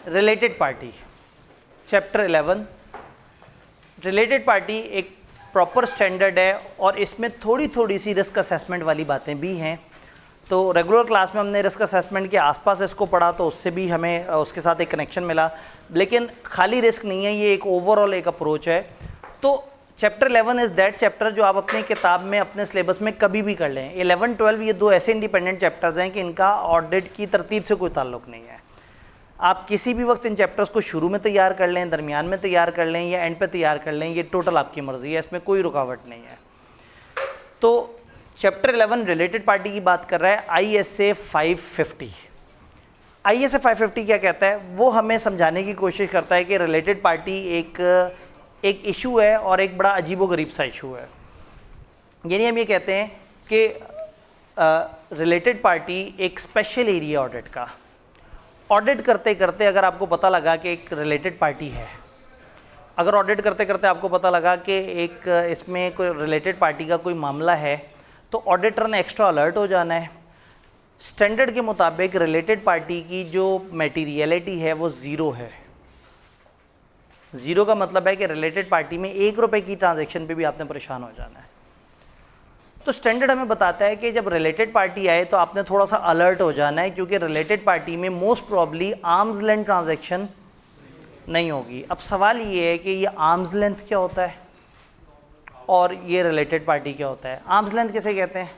Related party, chapter 11। Related party एक proper standard है और इसमें थोड़ी सी रिस्क असेसमेंट वाली बातें भी हैं। तो रेगुलर क्लास में हमने रिस्क असेसमेंट के आसपास इसको पढ़ा तो उससे भी हमें उसके साथ एक कनेक्शन मिला, लेकिन खाली रिस्क नहीं है, ये एक ओवरऑल एक अप्रोच है। तो चैप्टर 11 इज़ दैट चैप्टर जो आप अपनी किताब में अपने सिलेबस में कभी भी कर लें। 11, 12 ये दो ऐसे इंडिपेंडेंट चैप्टर्स हैं कि इनका ऑडिट की तरतीब से कोई ताल्लुक नहीं है। आप किसी भी वक्त इन चैप्टर्स को शुरू में तैयार कर लें, दरमियान में तैयार कर लें या एंड पे तैयार कर लें, ये टोटल आपकी मर्ज़ी है, इसमें कोई रुकावट नहीं है। तो चैप्टर 11 रिलेटेड पार्टी की बात कर रहा है। ISA 550, ISA 550 क्या कहता है, वो हमें समझाने की कोशिश करता है कि रिलेटेड पार्टी एक इशू है और एक बड़ा अजीबोगरीब सा इशू है। यानी हम ये कहते हैं कि रिलेटेड पार्टी एक स्पेशल एरिया ऑडिट का ऑडिट करते करते अगर आपको पता लगा कि एक रिलेटेड पार्टी है, अगर ऑडिट करते करते आपको पता लगा कि एक इसमें कोई रिलेटेड पार्टी का कोई मामला है, तो ऑडिटर ने एक्स्ट्रा अलर्ट हो जाना है। स्टैंडर्ड के मुताबिक रिलेटेड पार्टी की जो मटेरियलिटी है वो ज़ीरो है। ज़ीरो का मतलब है कि रिलेटेड पार्टी में 1 रुपये की ट्रांजैक्शन पे भी आपने परेशान हो जाना है। तो स्टैंडर्ड हमें बताता है कि जब रिलेटेड पार्टी आए तो आपने थोड़ा सा अलर्ट हो जाना है, क्योंकि रिलेटेड पार्टी में most probably arms length transaction नहीं होगी। अब सवाल ये है कि ये आर्म्स लेंथ क्या होता है और ये रिलेटेड पार्टी क्या होता है। आर्म्स लेंथ किसे कहते हैं,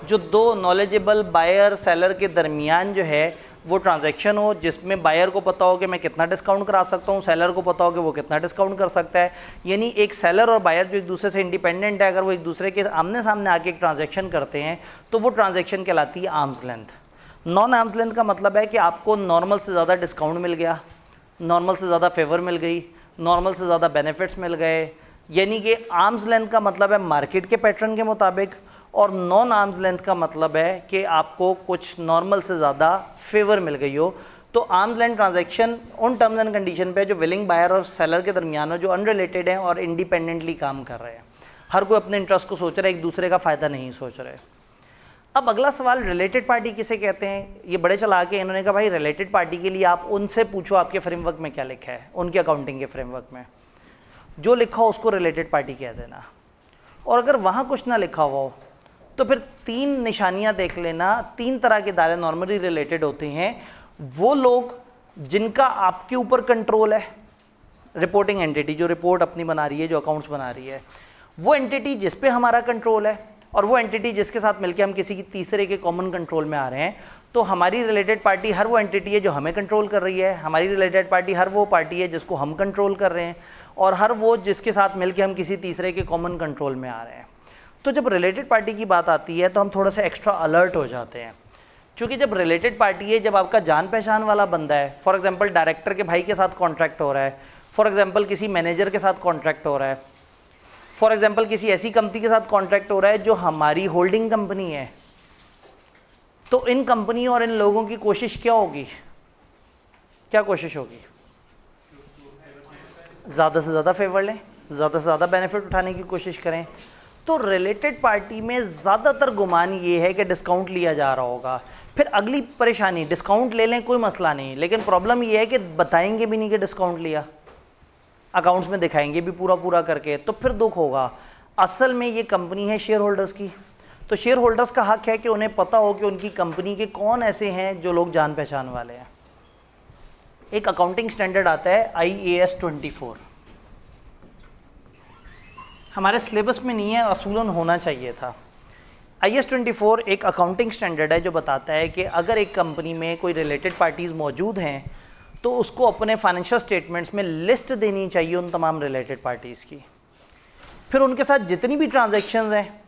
जो दो नॉलेजेबल बायर सेलर के दरमियान जो है वो ट्रांजैक्शन हो, जिसमें बायर को पता हो कि मैं कितना डिस्काउंट करा सकता हूँ, सेलर को पता हो कि वो कितना डिस्काउंट कर सकता है। यानी एक सेलर और बायर जो एक दूसरे से इंडिपेंडेंट है, अगर वो एक दूसरे के आमने सामने आके एक ट्रांजैक्शन करते हैं तो वो ट्रांजैक्शन कहलाती है arms length. Non arms length का मतलब है कि आपको नॉर्मल से ज़्यादा डिस्काउंट मिल गया, नॉर्मल से ज़्यादा फेवर मिल गई, नॉर्मल से ज़्यादा बेनिफिट्स मिल गए। यानी कि आर्म्स लेंथ का मतलब है मार्केट के पैटर्न के मुताबिक, और नॉन आर्म्स लेंथ का मतलब है कि आपको कुछ नॉर्मल से ज़्यादा फेवर मिल गई हो। तो आर्म्स लेंथ ट्रांजैक्शन उन टर्म्स एंड कंडीशन पे जो विलिंग बायर और सेलर के दरमियान हो, जो अनरिलेटेड हैं और इंडिपेंडेंटली काम कर रहे हैं। हर कोई अपने इंटरेस्ट को सोच रहा है, एक दूसरे का फ़ायदा नहीं सोच रहे। अब अगला सवाल, रिलेटेड पार्टी किसे कहते हैं। ये बड़े चला के इन्होंने कहा भाई रिलेटेड पार्टी के लिए आप उनसे पूछो आपके फ्रेमवर्क में क्या लिखा है, उनके अकाउंटिंग के फ्रेमवर्क में जो लिखा हो उसको रिलेटेड पार्टी कह देना। और अगर वहाँ कुछ ना लिखा हुआ हो तो फिर 3 निशानियाँ देख लेना। 3 तरह के दायरे नॉर्मली रिलेटेड होते हैं। वो लोग जिनका आपके ऊपर कंट्रोल है, रिपोर्टिंग एंटिटी जो रिपोर्ट अपनी बना रही है, जो अकाउंट्स बना रही है, वो एंटिटी जिस पे हमारा कंट्रोल है, और वो एंटिटी जिसके साथ मिलकर हम किसी की तीसरे के कॉमन कंट्रोल में आ रहे हैं। तो हमारी रिलेटेड पार्टी हर वो एंटिटी है जो हमें कंट्रोल कर रही है, हमारी रिलेटेड पार्टी हर वो पार्टी है जिसको हम कंट्रोल कर रहे हैं, और हर वो जिसके साथ मिलकर हम किसी तीसरे के कॉमन कंट्रोल में आ रहे हैं। तो जब रिलेटेड पार्टी की बात आती है तो हम थोड़ा सा एक्स्ट्रा अलर्ट हो जाते हैं, क्योंकि जब रिलेटेड पार्टी है, जब आपका जान पहचान वाला बंदा है, फॉर एग्जांपल डायरेक्टर के भाई के साथ कॉन्ट्रैक्ट हो रहा है, फॉर एग्जांपल किसी मैनेजर के साथ कॉन्ट्रैक्ट हो रहा है, फॉर एग्जांपल किसी ऐसी कंपनी के साथ कॉन्ट्रैक्ट हो रहा है जो हमारी होल्डिंग कंपनी है, तो इन कंपनी और इन लोगों की कोशिश क्या होगी, क्या कोशिश होगी, ज़्यादा से ज़्यादा फेवर लें, ज़्यादा से ज़्यादा बेनिफिट उठाने की कोशिश करें। तो रिलेटेड पार्टी में ज़्यादातर गुमान ये है कि डिस्काउंट लिया जा रहा होगा। फिर अगली परेशानी, डिस्काउंट ले लें कोई मसला नहीं, लेकिन प्रॉब्लम ये है कि बताएंगे भी नहीं कि डिस्काउंट लिया, अकाउंट्स में दिखाएंगे भी पूरा करके, तो फिर दुख होगा। असल में ये कंपनी है शेयर होल्डर्स की, तो शेयर होल्डर्स का हक है कि उन्हें पता हो कि उनकी कंपनी के कौन ऐसे हैं जो लोग जान पहचान वाले हैं। एक अकाउंटिंग स्टैंडर्ड आता है IAS 24, हमारे सिलेबस में नहीं है, असूलन होना चाहिए था। IAS 24 एक अकाउंटिंग स्टैंडर्ड है जो बताता है कि अगर एक कंपनी में कोई रिलेटेड पार्टीज़ मौजूद हैं तो उसको अपने फाइनेंशियल स्टेटमेंट्स में लिस्ट देनी चाहिए उन तमाम रिलेटेड पार्टीज़ की। फिर उनके साथ जितनी भी ट्रांजैक्शंस हैं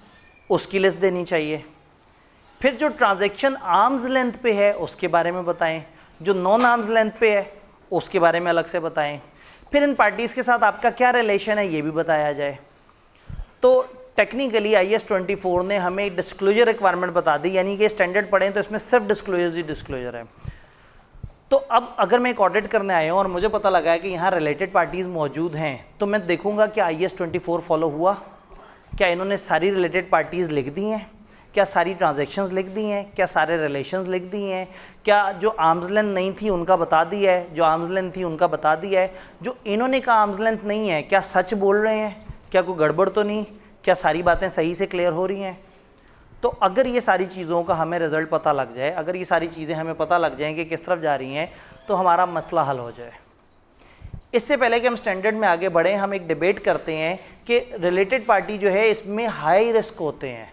उसकी लिस्ट देनी चाहिए। फिर जो ट्रांजैक्शन आर्म्स लेंथ पे है उसके बारे में बताएं, जो नॉन आर्म्स लेंथ पे है उसके बारे में अलग से बताएं। फिर इन पार्टीज़ के साथ आपका क्या रिलेशन है ये भी बताया जाए। तो टेक्निकली IAS 24 ने हमें डिस्क्लोजर रिक्वायरमेंट बता दी, यानी कि स्टैंडर्ड पढ़ें तो इसमें सिर्फ डिस्क्लोजर ही डिस्क्लोजर है। तो अब अगर मैं एक ऑडिट करने आया हूँ और मुझे पता लगा है कि यहाँ रिलेटेड पार्टीज़ मौजूद हैं, तो मैं देखूँगा कि IAS 24 फॉलो हुआ, क्या इन्होंने सारी रिलेटेड पार्टीज़ लिख दी हैं, क्या सारी ट्रांजैक्शंस लिख दी हैं, क्या सारे रिलेशंस लिख दिए हैं, क्या जो आर्म्स लेंथ नहीं थी उनका बता दिया है, जो आर्म्स लेंथ थी उनका बता दिया है, जो इन्होंने कहा आर्म्स लेंथ नहीं है क्या सच बोल रहे हैं, क्या कोई गड़बड़ तो नहीं, क्या सारी बातें सही से क्लियर हो रही हैं। तो अगर ये सारी चीज़ों का हमें रिजल्ट पता लग जाए, अगर ये सारी चीज़ें हमें पता लग जाएँ कि किस तरफ जा रही हैं, तो हमारा मसला हल हो जाए। इससे पहले कि हम स्टैंडर्ड में आगे बढ़ें, हम एक डिबेट करते हैं कि रिलेटेड पार्टी जो है इसमें हाई रिस्क होते हैं।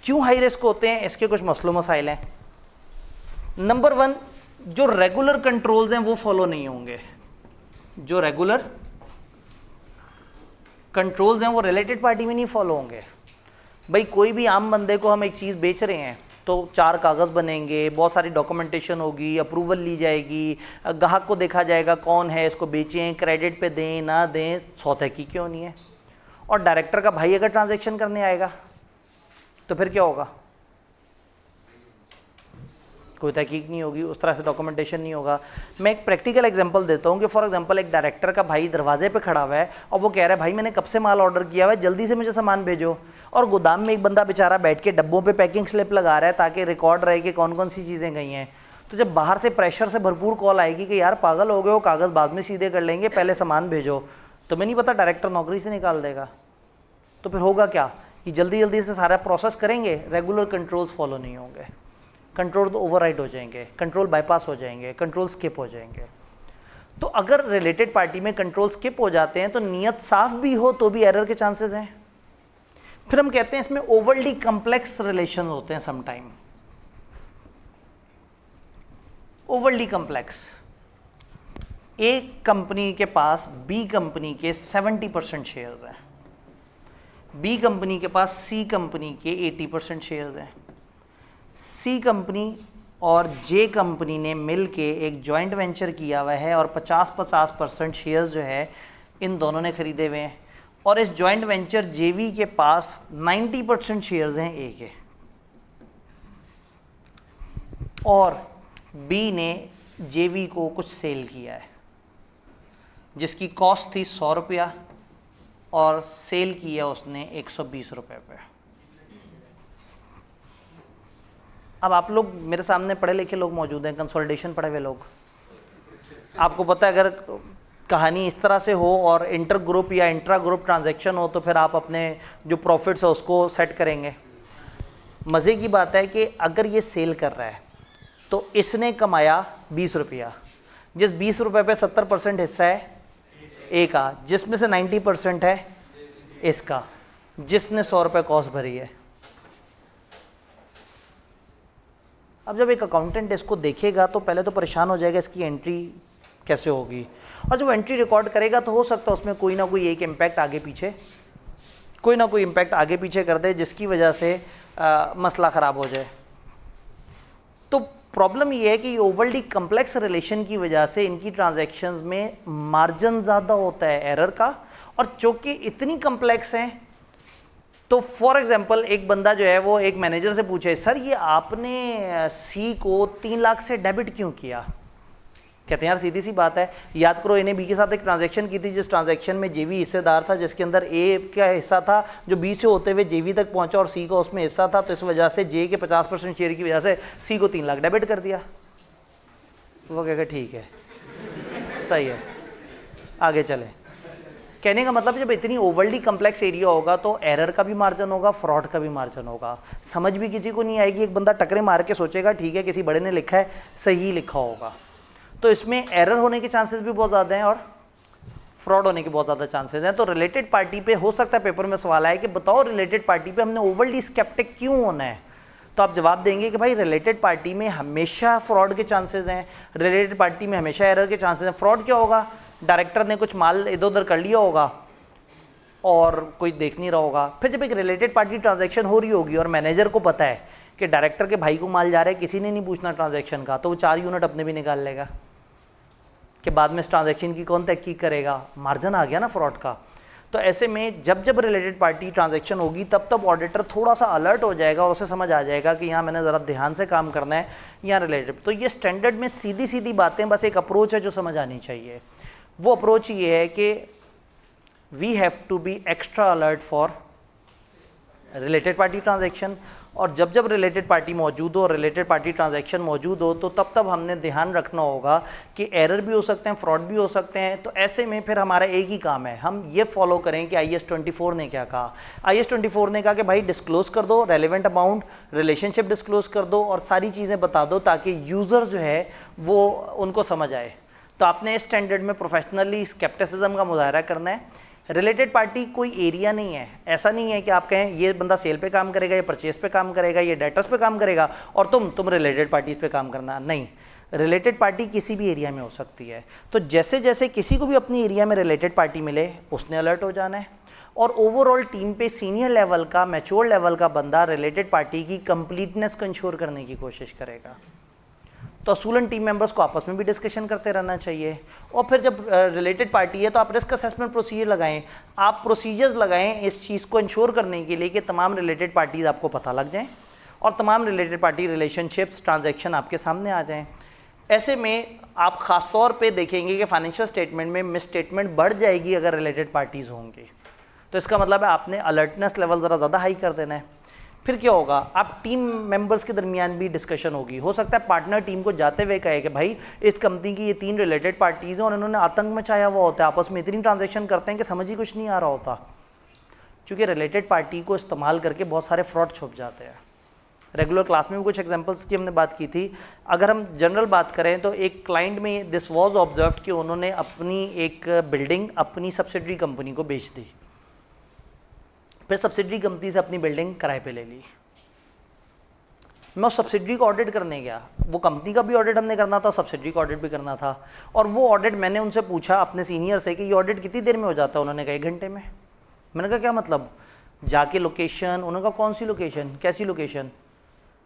क्यों हाई रिस्क होते हैं, इसके कुछ मसलों मसाइल हैं। नंबर 1, जो रेगुलर कंट्रोल्स हैं वो फॉलो नहीं होंगे। जो रेगुलर कंट्रोल्स हैं वो रिलेटेड पार्टी में नहीं फॉलो होंगे। भाई कोई भी आम बंदे को हम एक चीज़ बेच रहे हैं तो 4 कागज़ बनेंगे, बहुत सारी डॉक्यूमेंटेशन होगी, अप्रूवल ली जाएगी, ग्राहक को देखा जाएगा कौन है, इसको बेचें, क्रेडिट पे दें ना दें, सौतहकीक क्यों नहीं है। और डायरेक्टर का भाई अगर ट्रांजैक्शन करने आएगा तो फिर क्या होगा, कोई तहकीक नहीं होगी, उस तरह से डॉक्यूमेंटेशन नहीं होगा। मैं एक प्रैक्टिकल एग्जांपल देता हूँ कि फॉर एग्जांपल एक डायरेक्टर का भाई दरवाजे पे खड़ा हुआ है और वो कह रहा है भाई मैंने कब से माल ऑर्डर किया हुआ है, जल्दी से मुझे सामान भेजो। और गोदाम में एक बंदा बेचारा बैठ के डब्बों पे पैकिंग स्लिप लगा रहा है ताकि रिकॉर्ड रहे कि कौन कौन सी चीज़ें गई हैं। तो जब बाहर से प्रेशर से भरपूर कॉल आएगी कि यार पागल हो गए हो, कागज़ बाद में सीधे कर लेंगे, पहले सामान भेजो, तो मैं नहीं पता डायरेक्टर नौकरी से निकाल देगा। तो फिर होगा क्या कि जल्दी जल्दी से सारा प्रोसेस करेंगे, रेगुलर कंट्रोल्स फॉलो नहीं होंगे, कंट्रोल तो ओवरराइड हो जाएंगे, कंट्रोल बाईपास हो जाएंगे, कंट्रोल स्किप हो जाएंगे। तो अगर रिलेटेड पार्टी में कंट्रोल स्किप हो जाते हैं तो नियत साफ भी हो तो भी एरर के चांसेस हैं। फिर हम कहते हैं इसमें ओवरली कॉम्प्लेक्स रिलेशन होते हैं समटाइम। ओवरली कॉम्प्लेक्स, एक कंपनी के पास बी कंपनी के 70% शेयर्स हैं, बी कंपनी के पास सी कंपनी के 80% शेयर्स हैं। सी कंपनी और जे कंपनी ने मिल के एक जॉइंट वेंचर किया हुआ है और 50-50% शेयर्स जो है इन दोनों ने खरीदे हुए हैं। और इस जॉइंट वेंचर जेवी के पास 90% शेयर्स हैं ए के, और बी ने जेवी को कुछ सेल किया है जिसकी कॉस्ट थी 100 रुपया और सेल किया उसने 120 रुपये पे। अब आप लोग मेरे सामने पढ़े लिखे लोग मौजूद हैं, कंसोलिडेशन पढ़े हुए लोग, आपको पता है अगर कहानी इस तरह से हो और इंटर ग्रुप या इंट्रा ग्रुप ट्रांजैक्शन हो तो फिर आप अपने जो प्रॉफिट्स है उसको सेट करेंगे। मज़े की बात है कि अगर ये सेल कर रहा है तो इसने कमाया 20 रुपया, जिस 20 रुपये पे 70% हिस्सा है ए का, जिसमें से 90% है इसका, जिसने 100 रुपये कॉस्ट भरी है। अब जब एक अकाउंटेंट इसको देखेगा तो पहले तो परेशान हो जाएगा इसकी एंट्री कैसे होगी, और जब एंट्री रिकॉर्ड करेगा तो हो सकता है उसमें कोई ना कोई एक इम्पैक्ट आगे पीछे, कोई ना कोई इम्पैक्ट आगे पीछे कर दे जिसकी वजह से मसला ख़राब हो जाए। तो प्रॉब्लम ये है कि ओवरली कम्प्लेक्स रिलेशन की वजह से इनकी ट्रांजैक्शंस में मार्जिन ज़्यादा होता है एरर का, और चूँकि इतनी कम्प्लेक्स हैं तो फॉर एग्जांपल एक बंदा जो है वो एक मैनेजर से पूछे सर ये आपने सी को 3 लाख से डेबिट क्यों किया। कहते हैं यार सीधी सी बात है, याद करो इन्हें बी के साथ एक ट्रांजैक्शन की थी जिस ट्रांजैक्शन में जेवी हिस्सेदार था, जिसके अंदर ए का हिस्सा था जो बी से होते हुए जेवी तक पहुंचा और सी का उसमें हिस्सा था, तो इस वजह से जे के 50% शेयर की वजह से सी को 3 लाख डेबिट कर दिया। वो कहेगा ठीक है सही है आगे चले। कहने का मतलब जब इतनी ओवरली कम्प्लेक्स एरिया होगा तो एरर का भी मार्जिन होगा, फ्रॉड का भी मार्जिन होगा, समझ भी किसी को नहीं आएगी। एक बंदा टकरे मार के सोचेगा ठीक है किसी बड़े ने लिखा है, सही लिखा होगा, तो इसमें एरर होने के चांसेस भी बहुत ज़्यादा हैं और फ्रॉड होने के बहुत ज़्यादा चांसेस हैं। तो रिलेटेड पार्टी पे हो सकता है पेपर में सवाल आए कि बताओ रिलेटेड पार्टी पे हमने ओवरली स्केप्टिक क्यों होना है, तो आप जवाब देंगे कि भाई रिलेटेड पार्टी में हमेशा फ्रॉड के चांसेस हैं, रिलेटेड पार्टी में हमेशा एरर के चांसेस हैं। फ्रॉड क्या होगा, डायरेक्टर ने कुछ माल इधर उधर कर लिया होगा और कोई देख नहीं रहा होगा। फिर जब एक रिलेटेड पार्टी ट्रांजैक्शन हो रही होगी और मैनेजर को पता है कि डायरेक्टर के भाई को माल जा रहा है, किसी ने नहीं पूछना ट्रांजैक्शन का, तो वो 4 यूनिट अपने भी निकाल लेगा कि बाद में इस ट्रांजैक्शन की कौन तहकीक करेगा, मार्जिन आ गया ना फ्रॉड का। तो ऐसे में जब जब रिलेटेड पार्टी ट्रांजैक्शन होगी तब तब ऑडिटर थोड़ा सा अलर्ट हो जाएगा और उसे समझ आ जाएगा कि यहाँ मैंने ज़रा ध्यान से काम करना है यहाँ रिलेटेड। तो ये स्टैंडर्ड में सीधी सीधी बातें, बस एक अप्रोच है जो समझ आनी चाहिए। वो अप्रोच ये है कि we have to be extra alert for related party transaction, और जब जब रिलेटेड पार्टी मौजूद हो और रिलेटेड पार्टी ट्रांजैक्शन मौजूद हो तो तब तब हमने ध्यान रखना होगा कि एरर भी हो सकते हैं, फ्रॉड भी हो सकते हैं। तो ऐसे में फिर हमारा एक ही काम है, हम ये फॉलो करें कि IAS 24 ने क्या कहा। IAS 24 ने कहा कि भाई डिस्क्लोज कर दो रेलेवेंट अमाउंट, रिलेशनशिप डिस्क्लोज कर दो और सारी चीज़ें बता दो ताकि यूज़र जो है वो उनको समझ आए। तो आपने इस स्टैंडर्ड में प्रोफेशनली स्केप्टिसिज्म का मुजाहरा करना है। रिलेटेड पार्टी कोई एरिया नहीं है, ऐसा नहीं है कि आप कहें ये बंदा सेल पे काम करेगा, ये परचेज पे काम करेगा, ये डेटर्स पे काम करेगा और तुम रिलेटेड पार्टीज पे काम करना। नहीं, रिलेटेड पार्टी किसी भी एरिया में हो सकती है। तो जैसे जैसे किसी को भी अपनी एरिया में रिलेटेड पार्टी मिले उसने अलर्ट हो जाना है। और ओवरऑल टीम पे सीनियर लेवल का, मैच्योर लेवल का बंदा रिलेटेड पार्टी की कंप्लीटनेस को इंश्योर करने की कोशिश करेगा। तो असूलन टीम मेंबर्स को आपस में भी डिस्कशन करते रहना चाहिए। और फिर जब रिलेटेड पार्टी है तो आप रिस्क असेसमेंट प्रोसीजर लगाएं, आप प्रोसीजर्स लगाएं इस चीज़ को इंश्योर करने के लिए कि तमाम रिलेटेड पार्टीज आपको पता लग जाएं और तमाम रिलेटेड पार्टी रिलेशनशिप्स ट्रांजैक्शन आपके सामने आ जाएं। ऐसे में आप ख़ास तौर पे देखेंगे कि फाइनेंशियल स्टेटमेंट में मिस स्टेटमेंट बढ़ जाएगी अगर रिलेटेड पार्टीज़ होंगी। तो इसका मतलब है आपने अलर्टनेस लेवल ज़रा ज़्यादा हाई कर देना है। फिर क्या होगा, आप टीम मेंबर्स के दरमियान भी डिस्कशन होगी। हो सकता है पार्टनर टीम को जाते हुए कहे कि भाई इस कंपनी की ये 3 रिलेटेड पार्टीज़ हैं और इन्होंने आतंक मचाया हुआ होता है, आपस में इतनी ट्रांजैक्शन करते हैं कि समझ ही कुछ नहीं आ रहा होता। क्योंकि रिलेटेड पार्टी को इस्तेमाल करके बहुत सारे फ्रॉड छुप जाते हैं। रेगुलर क्लास में भी कुछ एग्जांपल्स की हमने बात की थी। अगर हम जनरल बात करें तो एक क्लाइंट में दिस वाज ऑब्जर्व्ड कि उन्होंने अपनी एक बिल्डिंग अपनी सब्सिडरी कंपनी को बेच दी, फिर सब्सिडरी कंपनी से अपनी बिल्डिंग किराए पे ले ली। मैं उस सब्सिडरी को ऑडिट करने गया, वो कंपनी का भी ऑडिट हमने करना था, सब्सिडरी का ऑडिट भी करना था। और वो ऑडिट मैंने उनसे पूछा अपने सीनियर से कि ये ऑडिट कितनी देर में हो जाता है। उन्होंने कहा 1 घंटे में। मैंने कहा क्या मतलब, जाके लोकेशन, उन्होंने कहा कौन सी लोकेशन, कैसी लोकेशन।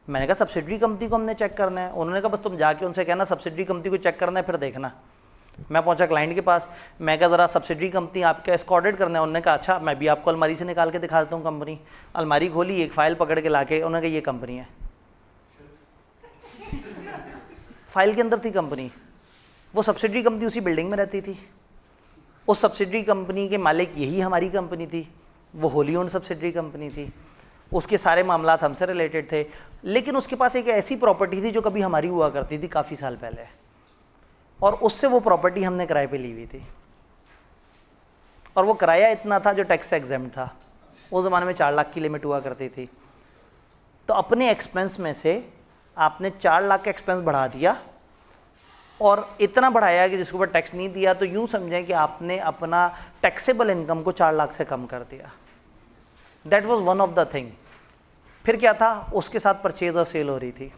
मैंने कहा सब्सिडरी कंपनी को हमने चेक करना है। उन्होंने कहा बस तुम जाके उनसे कहना सब्सिडरी कंपनी को चेक करना है, फिर देखना। मैं पहुंचा क्लाइंट के पास, मैं कहा ज़रा सब्सिडरी कंपनी आपका इसको ऑडिट करना है। उन्होंने कहा अच्छा, मैं भी आपको अलमारी से निकाल के दिखा देता हूँ कंपनी। अलमारी खोली, एक फ़ाइल पकड़ के लाके उन्होंने कहा ये कंपनी है। फाइल के अंदर थी कंपनी। वो सब्सिडरी कंपनी उसी बिल्डिंग में रहती थी। उस सब्सिडरी कंपनी के मालिक यही हमारी कंपनी थी, वो होली ओन्ड सब्सिडरी कंपनी थी। उसके सारे मामलात हमसे रिलेटेड थे, लेकिन उसके पास एक ऐसी प्रॉपर्टी थी जो कभी हमारी हुआ करती थी काफ़ी साल पहले, और उससे वो प्रॉपर्टी हमने किराए पे ली हुई थी। और वो किराया इतना था जो टैक्स एग्जेम्प्ट था। उस ज़माने में 4 लाख की लिमिट हुआ करती थी। तो अपने एक्सपेंस में से आपने 4 लाख का एक्सपेंस बढ़ा दिया और इतना बढ़ाया कि जिसके ऊपर टैक्स नहीं दिया। तो यूँ समझें कि आपने अपना टैक्सेबल इनकम को 4 लाख से कम कर दिया। That was one of the thing. फिर क्या था, उसके साथ परचेज और सेल हो रही थी।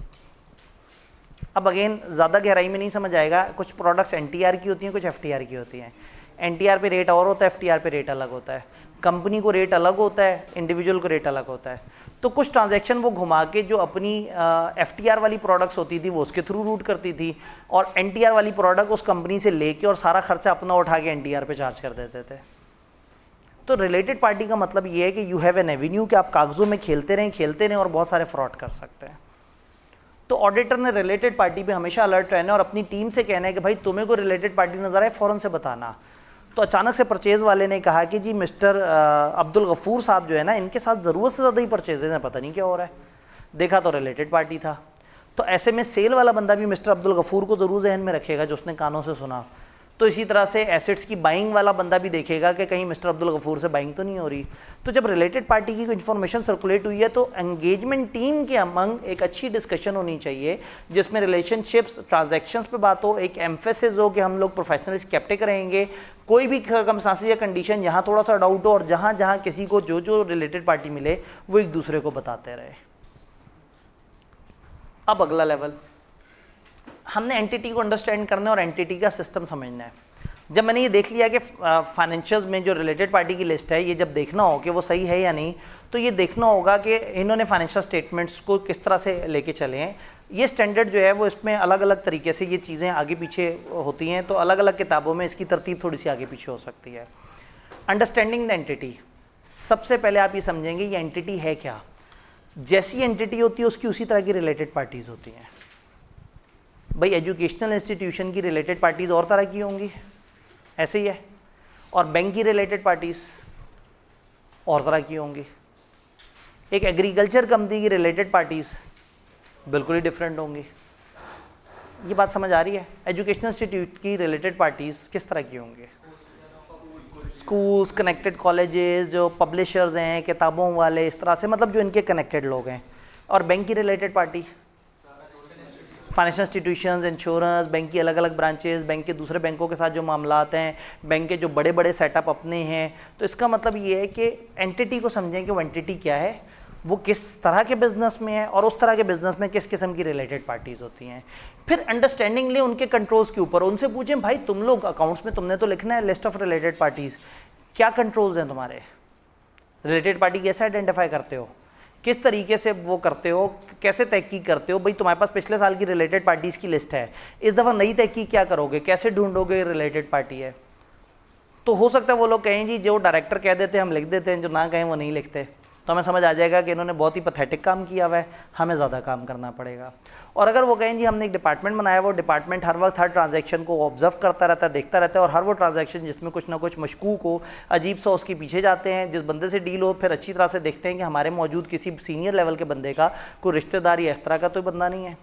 अब अगेन ज़्यादा गहराई में नहीं समझ आएगा, कुछ प्रोडक्ट्स NTR की होती हैं, कुछ FTR की होती हैं। NTR पे रेट और होता है, FTR पे रेट अलग होता है। कंपनी को रेट अलग होता है, इंडिविजुअल को रेट अलग होता है। तो कुछ ट्रांजैक्शन वो घुमा के जो अपनी FTR वाली प्रोडक्ट्स होती थी वो उसके थ्रू रूट करती थी, और NTR वाली प्रोडक्ट उस कंपनी से लेके और सारा खर्चा अपना उठा के NTR पे चार्ज कर देते थे। तो रिलेटेड पार्टी का मतलब ये है कि यू हैव एन एवेन्यू कि आप कागजों में खेलते रहें और बहुत सारे फ्रॉड कर सकते हैं। तो ऑडिटर ने रिलेटेड पार्टी पे हमेशा अलर्ट रहना और अपनी टीम से कहना है कि भाई तुम्हें कोई रिलेटेड पार्टी नजर आए फ़ौरन से बताना। तो अचानक से परचेज़ वाले ने कहा कि जी मिस्टर अब्दुल गफूर साहब जो है ना, इनके साथ ज़रूरत से ज़्यादा ही परचेजेज हैं, पता नहीं क्या हो रहा है। देखा तो रिलेटेड पार्टी था। तो ऐसे में सेल वाला बंदा भी मिस्टर अब्दुल गफूर को ज़रूर जहन में रखेगा जो उसने कानों से सुना। तो इसी तरह से एसेट्स की बाइंग वाला बंदा भी देखेगा कि कहीं मिस्टर अब्दुल गफूर से बाइंग तो नहीं हो रही। तो जब रिलेटेड पार्टी की कोई इन्फॉर्मेशन सर्कुलेट हुई है तो एंगेजमेंट टीम के अमंग एक अच्छी डिस्कशन होनी चाहिए जिसमें रिलेशनशिप्स ट्रांजैक्शंस पे बात हो, एक एम्फेसिस हो कि हम लोग प्रोफेशनली स्केप्टिक रहेंगे। कोई भी सर्कमस्टेंसेस या कंडीशन जहाँ थोड़ा सा डाउट हो और जहाँ जहाँ किसी को जो जो रिलेटेड पार्टी मिले वो एक दूसरे को बताते रहे। अब अगला लेवल, हमने एंटिटी को अंडरस्टैंड करना है और एंटिटी का सिस्टम समझना है। जब मैंने ये देख लिया कि फाइनेंशियल्स में जो रिलेटेड पार्टी की लिस्ट है, ये जब देखना हो कि वो सही है या नहीं, तो ये देखना होगा कि इन्होंने फाइनेंशियल स्टेटमेंट्स को किस तरह से लेके चले हैं। ये स्टैंडर्ड जो है वो इसमें अलग अलग तरीके से ये चीज़ें आगे पीछे होती हैं, तो अलग अलग किताबों में इसकी तरतीब थोड़ी सी आगे पीछे हो सकती है। अंडरस्टैंडिंग द एंटिटी, सबसे पहले आप ये समझेंगे ये एंटिटी है क्या। जैसी एंटिटी होती है उसकी उसी तरह की रिलेटेड पार्टीज़ होती हैं। भाई एजुकेशनल इंस्टीट्यूशन की रिलेटेड पार्टीज़ और तरह की होंगी, ऐसे ही है, और बैंक की रिलेटेड पार्टीज़ और तरह की होंगी। एक एग्रीकल्चर कंपनी की रिलेटेड पार्टीज बिल्कुल ही डिफरेंट होंगी। ये बात समझ आ रही है? एजुकेशनल इंस्टीट्यूट की रिलेटेड पार्टीज किस तरह की होंगी? स्कूल्स, कनेक्टेड कॉलेजेस, जो पब्लिशर्स हैं, किताबों वाले, इस तरह से, मतलब जो इनके कनेक्टेड लोग हैं। और बैंक की related party, financial institutions, insurance, bank की अलग अलग ब्रांचेस, बैंक के दूसरे बैंकों के साथ जो मामलात हैं, बैंक के जो बड़े बड़े सेटअप अपने हैं। तो इसका मतलब ये है कि एंटिटी को समझें कि वो एंटिटी क्या है, वो किस तरह के बिजनेस में है, और उस तरह के बिजनेस में किस किस्म की रिलेटेड पार्टीज होती हैं। फिर अंडरस्टैंडिंग ले उनके कंट्रोल्स के ऊपर, उनसे पूछें भाई तुम लोग अकाउंट्स में तुमने तो लिखना है लिस्ट ऑफ रिलेटेड पार्टीज, क्या कंट्रोल्स हैं तुम्हारे, रिलेटेड पार्टी कैसे आइडेंटिफाई करते हो, किस तरीके से वो करते हो, कैसे तहकीक करते हो। भाई तुम्हारे पास पिछले साल की रिलेटेड पार्टीज की लिस्ट है, इस दफ़ा नई तहकीक क्या करोगे, कैसे ढूंढोगे रिलेटेड पार्टी है। तो हो सकता है वो लोग कहें जी जो डायरेक्टर कह देते हैं हम लिख देते हैं, जो ना कहें वो नहीं लिखते, तो हमें समझ आ जाएगा कि इन्होंने बहुत ही पैथेटिक काम किया हुआ है, हमें ज़्यादा काम करना पड़ेगा। और अगर वो कहें जी हमने एक डिपार्टमेंट बनाया, वो डिपार्टमेंट हर वक्त हर ट्रांजैक्शन को ऑब्जर्व करता रहता है, देखता रहता है, और हर वो ट्रांजैक्शन जिसमें कुछ ना कुछ मशकूक हो, अजीब सा, उसके पीछे जाते हैं, जिस बंदे से डील हो फिर अच्छी तरह से देखते हैं कि हमारे मौजूद किसी सीनियर लेवल के बंदे का कोई रिश्तेदार या इस तरह का तो बंदा नहीं है।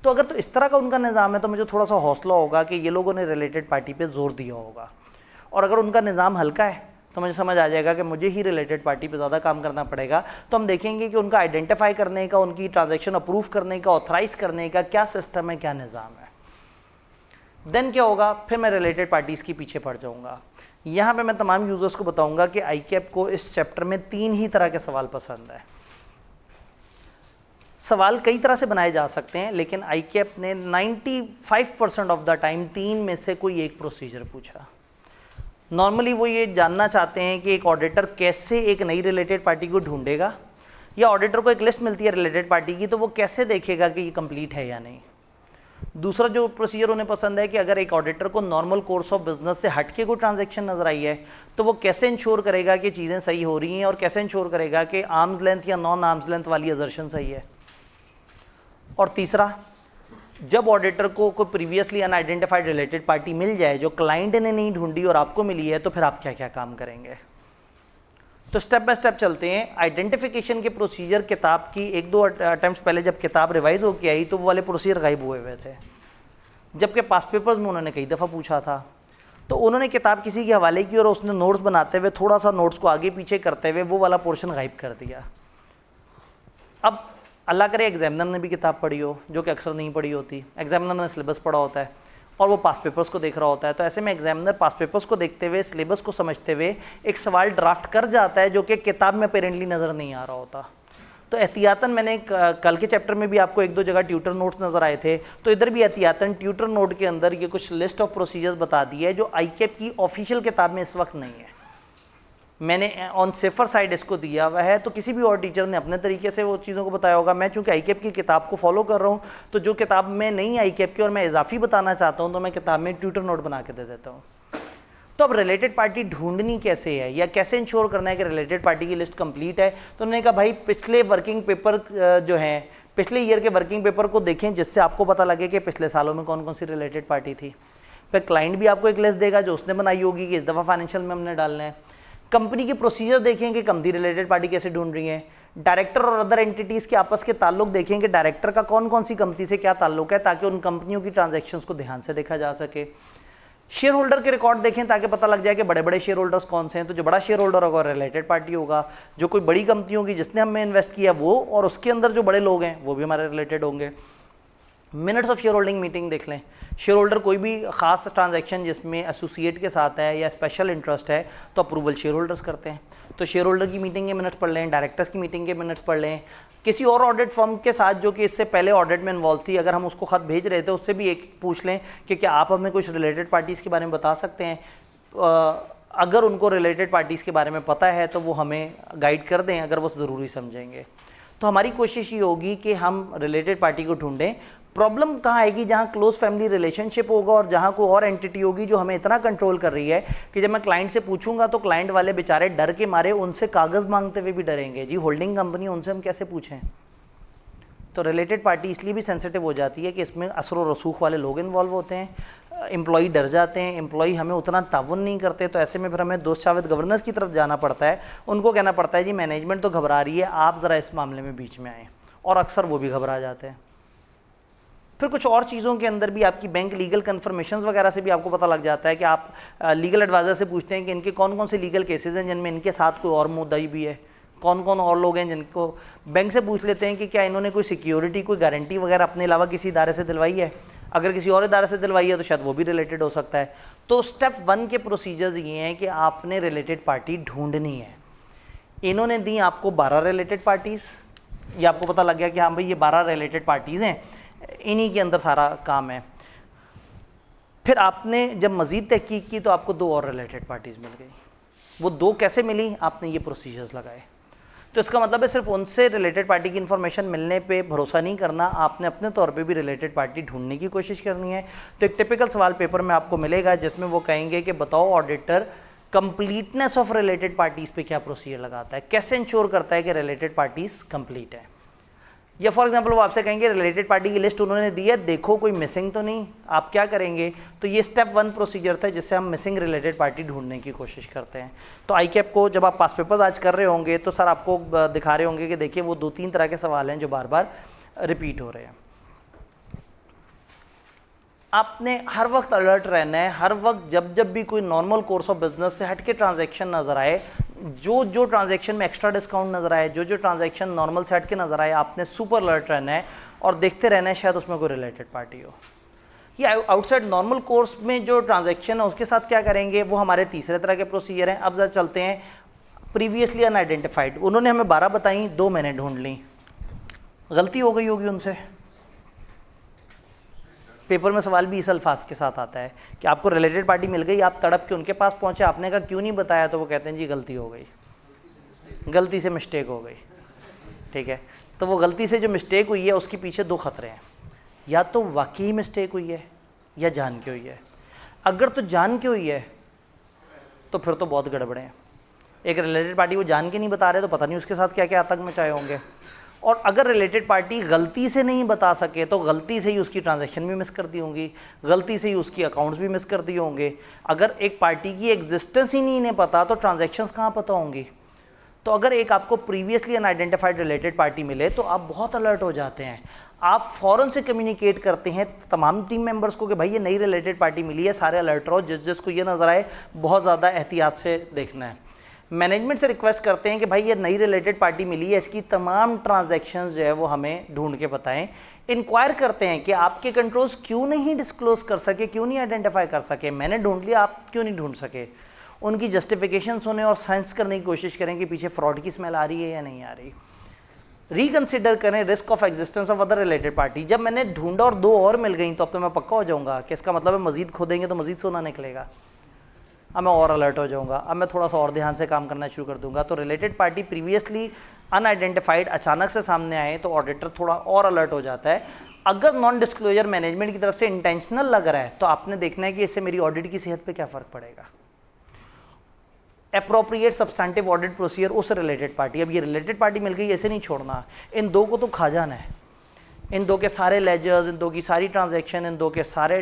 तो अगर तो इस तरह का उनका निज़ाम है तो मुझे थोड़ा सा हौसला होगा कि ये लोगों ने रिलेटेड पार्टी पर जोर दिया होगा। और अगर उनका निज़ाम हल्का है तो मुझे समझ आ जाएगा कि मुझे ही रिलेटेड पार्टी पे ज़्यादा काम करना पड़ेगा। तो हम देखेंगे कि उनका आइडेंटिफाई करने का, उनकी ट्रांजैक्शन अप्रूव करने का, ऑथराइज करने का क्या सिस्टम है, क्या निज़ाम है। देन क्या होगा, फिर मैं रिलेटेड पार्टीज़ के पीछे पड़ जाऊँगा। यहाँ पे मैं तमाम यूज़र्स को बताऊँगा कि आईकैप को इस चैप्टर में 3 ही तरह के सवाल पसंद है। सवाल कई तरह से बनाए जा सकते हैं, लेकिन आईकैप ने 95% ऑफ द टाइम 3 में से कोई एक प्रोसीजर पूछा। नॉर्मली वो ये जानना चाहते हैं कि एक ऑडिटर कैसे एक नई रिलेटेड पार्टी को ढूंढेगा, या ऑडिटर को एक लिस्ट मिलती है रिलेटेड पार्टी की तो वो कैसे देखेगा कि ये कंप्लीट है या नहीं। दूसरा जो प्रोसीजर उन्हें पसंद है कि अगर एक ऑडिटर को नॉर्मल कोर्स ऑफ बिजनेस से हटके कोई ट्रांजैक्शन नजर आई है तो वो कैसे इंश्योर करेगा कि चीज़ें सही हो रही हैं, और कैसे इंश्योर करेगा कि आर्म्स लेंथ या नॉन आर्म्स लेंथ वाली असर्शन सही है। और तीसरा, जब ऑडिटर को कोई प्रीवियसली अनआइडेंटिफाइड रिलेटेड पार्टी मिल जाए जो क्लाइंट ने नहीं ढूंढी और आपको मिली है, तो फिर आप क्या क्या काम करेंगे। तो स्टेप बाय स्टेप चलते हैं। आइडेंटिफिकेशन के प्रोसीजर किताब की 1-2 अटेम्प्ट्स पहले जब किताब रिवाइज होकर आई तो वो वाले प्रोसीजर गायब हुए हुए थे, जबकि पास पेपर्स में उन्होंने कई दफ़ा पूछा था। तो उन्होंने किताब किसी के हवाले की और उसने नोट्स बनाते हुए थोड़ा सा नोट्स को आगे पीछे करते हुए वो वाला पोर्शन गायब कर दिया। अब अल्लाह करे एग्जामिनर ने भी किताब पढ़ी हो, जो कि अक्सर नहीं पढ़ी होती। एग्जामिनर ने सिलेबस पढ़ा होता है और वो पास पेपर्स को देख रहा होता है, तो ऐसे में एग्जामिनर पास पेपर्स को देखते हुए, सिलेबस को समझते हुए एक सवाल ड्राफ्ट कर जाता है जो कि किताब में अपेरेंटली नज़र नहीं आ रहा होता। तो एहतियातन मैंने कल के चैप्टर में भी आपको 1-2 जगह ट्यूटर नोट्स नज़र आए थे, तो इधर भी एहतियातन ट्यूटर नोट के अंदर ये कुछ लिस्ट ऑफ प्रोसीजर्स बता दी है जो आईकैप की ऑफिशियल किताब में इस वक्त नहीं है। मैंने ऑन सेफर साइड इसको दिया हुआ है, तो किसी भी और टीचर ने अपने तरीके से वो चीज़ों को बताया होगा। मैं चूंकि आईकैप की किताब को फॉलो कर रहा हूँ, तो जो किताब में नहीं आईकैप की और मैं इजाफी बताना चाहता हूँ तो मैं किताब में ट्यूटर नोट बना के दे देता हूँ। तो अब रिलेटेड पार्टी ढूंढनी कैसे है या कैसे इंश्योर करना है कि रिलेटेड पार्टी की लिस्ट कंप्लीट है। तो उन्होंने कहा भाई पिछले वर्किंग पेपर जो हैं, पिछले ईयर के वर्किंग पेपर को देखें जिससे आपको पता लगे कि पिछले सालों में कौन कौन सी रिलेटेड पार्टी थी। फिर क्लाइंट भी आपको एक लिस्ट देगा जो उसने बनाई होगी कि इस दफ़ा फाइनेंशियल में हमने डालना है। कंपनी की प्रोसीजर देखें कि कंपनी रिलेटेड पार्टी कैसे ढूंढ रही है। डायरेक्टर और अदर एंटिटीज़ के आपस के ताल्लुक देखें कि डायरेक्टर का कौन कौन सी कंपनी से क्या ताल्लुक है, ताकि उन कंपनियों की ट्रांजैक्शंस को ध्यान से देखा जा सके। शेयर होल्डर के रिकॉर्ड देखें ताकि पता लग जाए कि बड़े बड़े शेयर होल्डर्स कौन से हैं। तो जो बड़ा शेयर होल्डर होगा रिलेटेड पार्टी होगा, जो कोई बड़ी कंपनी होगी जिसने हमें इन्वेस्ट किया वो, और उसके अंदर जो बड़े लोग हैं वो भी हमारे रिलेटेड होंगे। Minutes of share holding meeting देख लें। शेयर होल्डर कोई भी खास ट्रांजैक्शन जिसमें एसोसिएट के साथ है या स्पेशल इंटरेस्ट है तो अप्रूवल शेयर होल्डर्स करते हैं। तो शेयर होल्डर की मीटिंग के मिनट्स पढ़ लें, डायरेक्टर्स की मीटिंग के मिनट्स पढ़ लें। किसी और ऑडिट फर्म के साथ जो कि इससे पहले ऑडिट में इन्वॉल्व थी, अगर हम उसको खत भेज रहे थे उससे भी एक पूछ लें कि क्या आप हमें कुछ रिलेटेड पार्टीज़ के बारे में बता सकते हैं। अगर उनको रिलेटेड पार्टीज़ के बारे में पता है तो वो हमें गाइड कर दें अगर वो ज़रूरी समझेंगे। तो हमारी कोशिश ये होगी कि हम रिलेटेड पार्टी को ढूंढें। प्रॉब्लम कहाँ आएगी, जहाँ क्लोज फैमिली रिलेशनशिप होगा और जहाँ कोई और एंटिटी होगी जो हमें इतना कंट्रोल कर रही है कि जब मैं क्लाइंट से पूछूंगा तो क्लाइंट वाले बेचारे डर के मारे उनसे कागज़ मांगते हुए भी डरेंगे। जी होल्डिंग कंपनी, उनसे हम कैसे पूछें। तो रिलेटेड पार्टी इसलिए भी सेंसिटिव हो जाती है कि इसमें असर व रसूख वाले लोग इन्वॉल्व होते हैं, एम्प्लॉई डर जाते हैं, एम्प्लॉई हमें उतना ताउन नहीं करते, तो ऐसे में फिर हमें दोस्त शावेद गवर्नेंस की तरफ जाना पड़ता है, उनको कहना पड़ता है जी मैनेजमेंट तो घबरा रही है, आप ज़रा इस मामले में बीच में आएँ, और अक्सर वो भी घबरा जाते हैं। फिर कुछ और चीज़ों के अंदर भी आपकी बैंक लीगल कन्फर्मेशंस वगैरह से भी आपको पता लग जाता है कि आप लीगल एडवाइज़र से पूछते हैं कि इनके कौन कौन से लीगल केसेस हैं जिनमें इनके साथ कोई और मुद्दाई भी है, कौन कौन और लोग हैं जिनको, बैंक से पूछ लेते हैं कि क्या इन्होंने कोई सिक्योरिटी, कोई गारंटी वगैरह अपने अलावा किसी इदारे से दिलवाई है, अगर किसी और इदारे से दिलवाई है तो शायद वो भी रिलेटेड हो सकता है। तो स्टेप 1 के प्रोसीजर्स ये हैं कि आपने रिलेटेड पार्टी ढूंढनी है। इन्होंने दी आपको 12 रिलेटेड पार्टीज़, ये आपको पता लग गया कि हाँ भाई ये 12 रिलेटेड पार्टीज़ हैं, इन्हीं के अंदर सारा काम है। फिर आपने जब मज़ीद तहकीक की तो आपको 2 और रिलेटेड पार्टीज़ मिल गई। वो 2 कैसे मिली, आपने ये प्रोसीजर्स लगाए। तो इसका मतलब है सिर्फ उनसे रिलेटेड पार्टी की इन्फॉर्मेशन मिलने पे भरोसा नहीं करना, आपने अपने तौर पे भी रिलेटेड पार्टी ढूंढने की कोशिश करनी है। तो एक टिपिकल सवाल पेपर में आपको मिलेगा जिसमें वो कहेंगे कि बताओ auditor completeness of related parties पे क्या प्रोसीजर लगाता है, कैसे इंश्योर करता है कि रिलेटेड पार्टीज़ कंप्लीट है। या फॉर एग्जांपल वो आपसे कहेंगे रिलेटेड पार्टी की लिस्ट उन्होंने दी है, देखो कोई मिसिंग तो नहीं, आप क्या करेंगे। तो ये स्टेप 1 प्रोसीजर था जिससे हम मिसिंग रिलेटेड पार्टी ढूंढने की कोशिश करते हैं। तो ICAP को जब आप पास पेपर्स आज कर रहे होंगे तो सर आपको दिखा रहे होंगे कि देखिए वो 2-3 तरह के सवाल हैं जो बार बार रिपीट हो रहे हैं। आपने हर वक्त अलर्ट रहना है, हर वक्त जब भी कोई नॉर्मल कोर्स ऑफ बिजनेस से हट के ट्रांजेक्शन नज़र आए, जो ट्रांजैक्शन में एक्स्ट्रा डिस्काउंट नज़र आए, जो ट्रांजैक्शन नॉर्मल से हट के नज़र आए, आपने सुपर अलर्ट रहना है और देखते रहना है शायद उसमें कोई रिलेटेड पार्टी हो। ये आउटसाइड नॉर्मल कोर्स में जो ट्रांजैक्शन है उसके साथ क्या करेंगे, वो हमारे तीसरे तरह के प्रोसीजर हैं। अब जरा चलते हैं प्रीवियसली अनआइडेंटिफाइड। उन्होंने हमें 12 बताई, 2 मैंने ढूंढ ली, गलती हो गई होगी उनसे। पेपर में सवाल भी इस अल्फाज के साथ आता है कि आपको रिलेटेड पार्टी मिल गई, आप तड़प के उनके पास पहुंचे, आपने कहा क्यों नहीं बताया, तो वो कहते हैं जी गलती हो गई, गलती से मिस्टेक हो गई। ठीक है, तो वो गलती से जो मिस्टेक हुई है उसके पीछे 2 खतरे हैं, या तो वाकई मिस्टेक हुई है या जान के हुई है। अगर तो जान के हुई है तो फिर तो बहुत गड़बड़े हैं। एक रिलेटेड पार्टी वो जान के नहीं बता रहे तो पता नहीं उसके साथ क्या क्या आतंक मचाए होंगे। और अगर रिलेटेड पार्टी गलती से नहीं बता सके तो गलती से ही उसकी ट्रांजैक्शन भी मिस कर दी होंगी, गलती से ही उसकी अकाउंट्स भी मिस कर दिए होंगे। अगर एक पार्टी की एग्जिस्टेंस ही नहीं इन्हें पता तो ट्रांजैक्शंस कहाँ पता होंगी। तो अगर एक आपको प्रीवियसली अनआइडेंटिफाइड रिलेटेड पार्टी मिले तो आप बहुत अलर्ट हो जाते हैं, आप फ़ौरन से कम्युनिकेट करते हैं तमाम टीम मेंबर्स को कि भाई ये नई रिलेटेड पार्टी मिली है, सारे अलर्ट रहो, जिस जिसको ये नज़र आए बहुत ज़्यादा एहतियात से देखना है। मैनेजमेंट से रिक्वेस्ट करते हैं कि भाई ये नई रिलेटेड पार्टी मिली है, इसकी तमाम ट्रांजैक्शंस जो है वो हमें ढूंढ के बताएं। इंक्वायर करते हैं कि आपके कंट्रोल्स क्यों नहीं डिस्क्लोज कर सके, क्यों नहीं आइडेंटिफाई कर सके, मैंने ढूंढ लिया आप क्यों नहीं ढूंढ सके। उनकी जस्टिफिकेशन सुने और सेंस करने की कोशिश करें कि पीछे फ्रॉड की स्मेल आ रही है या नहीं आ रही। रिकन्सिडर करें risk of existence of other related party. जब मैंने ढूंढा और 2 और मिल गई तो अब तो मैं पक्का हो जाऊंगा कि इसका मतलब है मजीद खोदेंगे तो मजीद सोना निकलेगा। अब मैं और अलर्ट हो जाऊंगा, अब मैं थोड़ा सा और ध्यान से काम करना शुरू कर दूंगा। तो रिलेटेड पार्टी प्रीवियसली अनआइडेंटिफाइड अचानक से सामने आए तो ऑडिटर थोड़ा और अलर्ट हो जाता है। अगर नॉन डिस्क्लोजर मैनेजमेंट की तरफ से इंटेंशनल लग रहा है तो आपने देखना है कि इससे मेरी ऑडिट की सेहत पे क्या फ़र्क पड़ेगा। एप्रोप्रिएट सब्सटेंटिव ऑडिट प्रोसीजर उस रिलेटेड पार्टी, अब ये रिलेटेड पार्टी मिल गई ऐसे नहीं छोड़ना, इन 2 को तो खा जाना है। इन 2 के सारे लेजर्स, इन 2 की सारी ट्रांजैक्शन, इन 2 के सारे